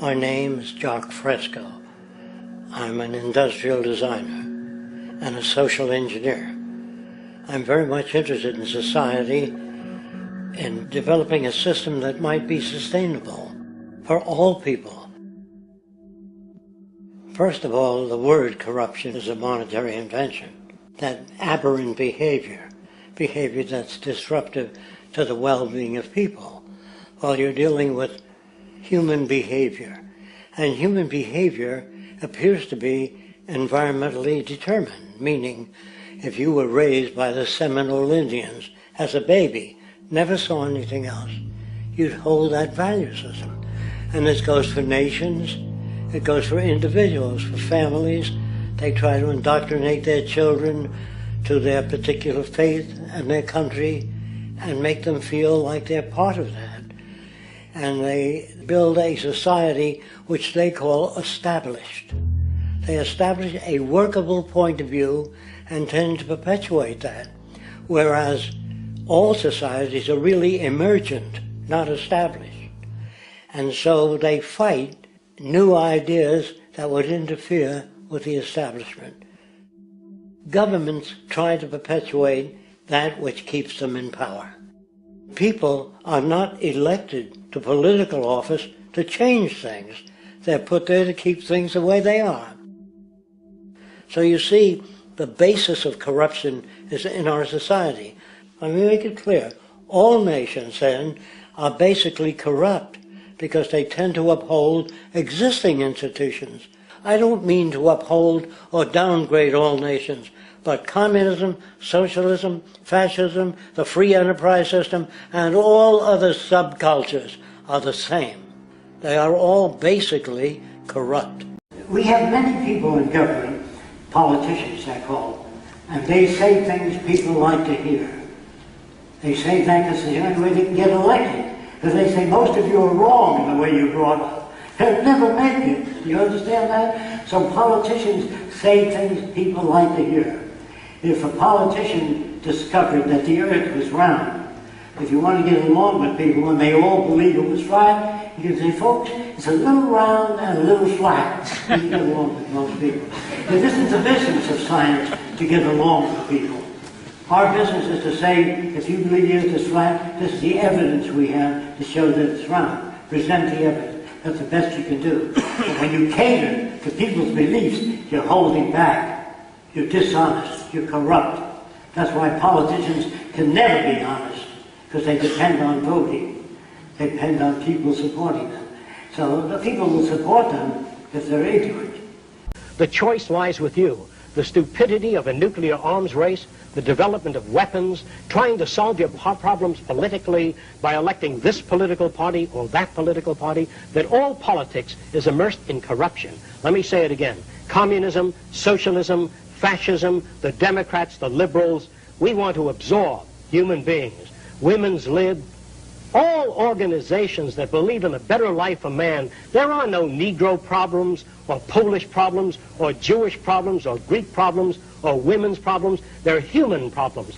My name is Jaque Fresco. I'm an industrial designer and a social engineer. I'm very much interested in society and developing a system that might be sustainable for all people. First of all, the word corruption is a monetary invention. That aberrant behavior that's disruptive to the well-being of people, while you're dealing with human behavior. And human behavior appears to be environmentally determined, meaning if you were raised by the Seminole Indians as a baby, never saw anything else, you'd hold that value system. And this goes for nations, it goes for individuals, for families. They try to indoctrinate their children to their particular faith and their country and make them feel like they're part of that. And they build a society which they call established. They establish a workable point of view and tend to perpetuate that, whereas all societies are really emergent, not established. And so they fight new ideas that would interfere with the establishment. Governments try to perpetuate that which keeps them in power. People are not elected to political office to change things. They're put there to keep things the way they are. So you see, the basis of corruption is in our society. Let me make it clear. All nations, then, are basically corrupt because they tend to uphold existing institutions. I don't mean to uphold or downgrade all nations, but communism, socialism, fascism, the free enterprise system, and all other subcultures are the same. They are all basically corrupt. We have many people in government, politicians they're called, and they say things people like to hear. They say that because the only way they can get elected. Because they say most of you are wrong in the way you're brought up. They'll never make it. Do you understand that? So politicians say things people like to hear. If a politician discovered that the earth was round, if you want to get along with people and they all believe it was flat, you can say, folks, it's a little round and a little flat. You can get along with most people. But this is the business of science, to get along with people. Our business is to say, if you believe the earth is flat, this is the evidence we have to show that it's round. Present the evidence. That's the best you can do. But when you cater to people's beliefs, you're holding back. You're dishonest. You're corrupt. That's why politicians can never be honest, because they depend on voting. They depend on people supporting them. So the people will support them if they're ignorant. The choice lies with you. The stupidity of a nuclear arms race, the development of weapons, trying to solve your problems politically by electing this political party or that political party, that all politics is immersed in corruption. Let me say it again. Communism, socialism, fascism, the Democrats, the liberals, we want to absorb human beings. Women's lib, all organizations that believe in a better life for man. There are no Negro problems or Polish problems or Jewish problems or Greek problems or women's problems. They're human problems.